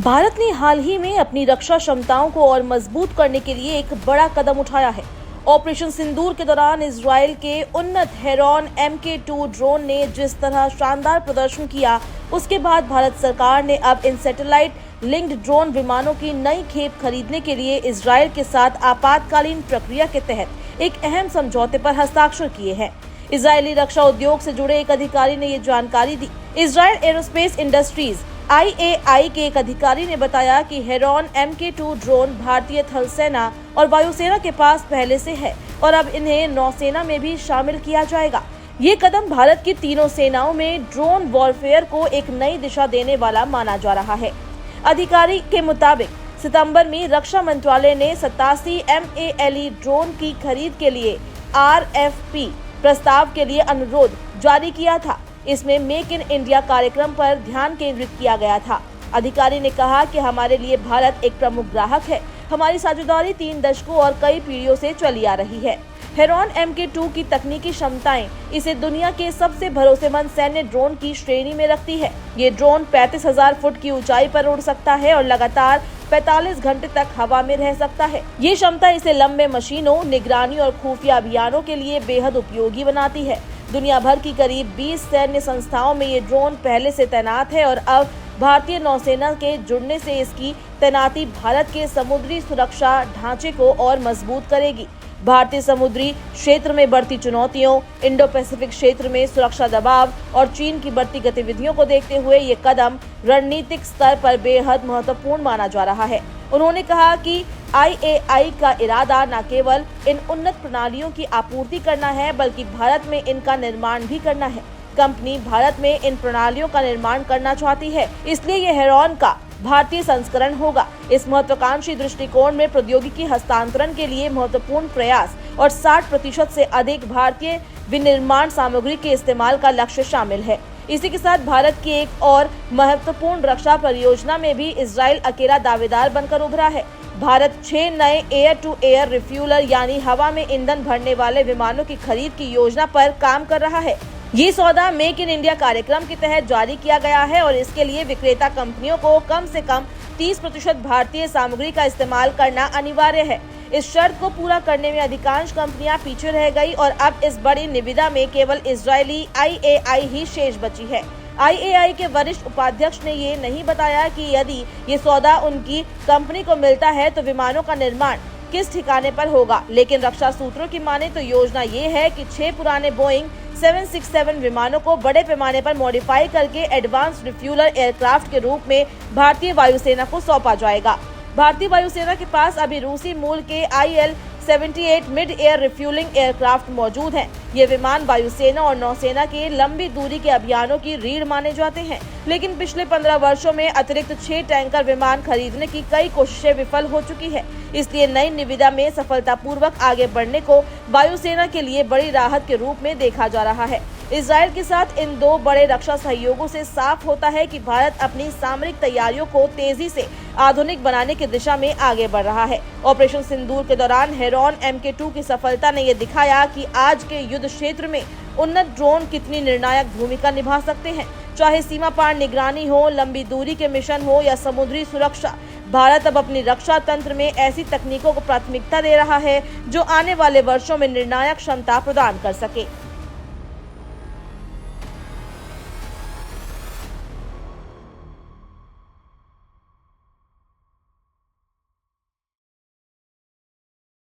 भारत ने हाल ही में अपनी रक्षा क्षमताओं को और मजबूत करने के लिए एक बड़ा कदम उठाया है। ऑपरेशन सिंदूर के दौरान इजराइल के उन्नत हेरॉन MK2 ड्रोन ने जिस तरह शानदार प्रदर्शन किया, उसके बाद भारत सरकार ने अब इन सैटेलाइट लिंक्ड ड्रोन विमानों की नई खेप खरीदने के लिए इजराइल के साथ आपातकालीन प्रक्रिया के तहत एक अहम समझौते पर हस्ताक्षर किए हैं। इजरायली रक्षा उद्योग से जुड़े एक अधिकारी ने ये जानकारी दी। इजराइल एरोस्पेस इंडस्ट्रीज IAI के एक अधिकारी ने बताया कि हेरॉन MK2 ड्रोन भारतीय थल सेना और वायुसेना के पास पहले से है और अब इन्हें नौसेना में भी शामिल किया जाएगा। ये कदम भारत की तीनों सेनाओं में ड्रोन वॉरफेयर को एक नई दिशा देने वाला माना जा रहा है। अधिकारी के मुताबिक सितंबर में रक्षा मंत्रालय ने 87 MALE ड्रोन की खरीद के लिए RFP प्रस्ताव के लिए अनुरोध जारी किया था। इसमें मेक इन इंडिया कार्यक्रम पर ध्यान केंद्रित किया गया था। अधिकारी ने कहा कि हमारे लिए भारत एक प्रमुख ग्राहक है। हमारी साझेदारी 3 दशकों और कई पीढ़ियों से चली आ रही है। हेरॉन MK2 की तकनीकी क्षमताएं इसे दुनिया के सबसे भरोसेमंद सैन्य ड्रोन की श्रेणी में रखती है। ये ड्रोन 35,000 फुट की ऊंचाई पर उड़ सकता है और लगातार 45 घंटे तक हवा में रह सकता है। ये क्षमता इसे लंबे मशीनों, निगरानी और खुफिया अभियानों के लिए बेहद उपयोगी बनाती है। दुनिया भर की करीब 20 सैन्य संस्थाओं में ये ड्रोन पहले से तैनात है और अब भारतीय नौसेना के जुड़ने से इसकी तैनाती भारत के समुद्री सुरक्षा ढांचे को और मजबूत करेगी। भारतीय समुद्री क्षेत्र में बढ़ती चुनौतियों, इंडो पैसिफिक क्षेत्र में सुरक्षा दबाव और चीन की बढ़ती गतिविधियों को देखते हुए ये कदम रणनीतिक स्तर पर बेहद महत्वपूर्ण माना जा रहा है। उन्होंने कहा कि IAI का इरादा न केवल इन उन्नत प्रणालियों की आपूर्ति करना है, बल्कि भारत में इनका निर्माण भी करना है। कंपनी भारत में इन प्रणालियों का निर्माण करना चाहती है, इसलिए ये हेरॉन का भारतीय संस्करण होगा। इस महत्वाकांक्षी दृष्टिकोण में प्रौद्योगिकी हस्तांतरण के लिए महत्वपूर्ण प्रयास और 60% से अधिक भारतीय विनिर्माण सामग्री के इस्तेमाल का लक्ष्य शामिल है। इसी के साथ भारत की एक और महत्वपूर्ण रक्षा परियोजना में भी इजराइल अकेला दावेदार बनकर उभरा है। भारत 6 नए एयर टू एयर रिफ्यूलर यानी हवा में ईंधन भरने वाले विमानों की खरीद की योजना पर काम कर रहा है। ये सौदा मेक इन इंडिया कार्यक्रम के तहत जारी किया गया है और इसके लिए विक्रेता कंपनियों को कम से कम 30% भारतीय सामग्री का इस्तेमाल करना अनिवार्य है। इस शर्त को पूरा करने में अधिकांश कंपनियां पीछे रह गई और अब इस बड़ी निविदा में केवल इजरायली IAI ही शेष बची है। IAI के वरिष्ठ उपाध्यक्ष ने ये नहीं बताया कि यदि ये सौदा उनकी कंपनी को मिलता है तो विमानों का निर्माण किस ठिकाने पर होगा, लेकिन रक्षा सूत्रों की माने तो योजना ये है कि 6 पुराने बोइंग 767 विमानों को बड़े पैमाने पर मॉडिफाई करके एडवांस्ड रिफ्यूलर एयरक्राफ्ट के रूप में भारतीय वायुसेना को सौंपा जाएगा। भारतीय वायुसेना के पास अभी रूसी मूल के IL-78 mid air refuelling aircraft मौजूद हैं। ये विमान वायुसेना और नौसेना के लंबी दूरी के अभियानों की रीढ़ माने जाते हैं, लेकिन पिछले 15 वर्षों में अतिरिक्त 6 टैंकर विमान खरीदने की कई कोशिशें विफल हो चुकी है। इसलिए नई निविदा में सफलतापूर्वक आगे बढ़ने को वायुसेना के लिए बड़ी राहत के रूप में देखा जा रहा है। इजराइल के साथ इन 2 बड़े रक्षा सहयोगों से साफ होता है कि भारत अपनी सामरिक तैयारियों को तेजी से आधुनिक बनाने की दिशा में आगे बढ़ रहा है। ऑपरेशन सिंदूर के दौरान हेरॉन MK2 की सफलता ने यह दिखाया कि आज के युद्ध क्षेत्र में उन्नत ड्रोन कितनी निर्णायक भूमिका निभा सकते हैं। चाहे सीमा पार निगरानी हो, लंबी दूरी के मिशन हो या समुद्री सुरक्षा, भारत अब अपनी रक्षा तंत्र में ऐसी तकनीकों को प्राथमिकता दे रहा है जो आने वाले वर्षों में निर्णायक क्षमता प्रदान कर सके।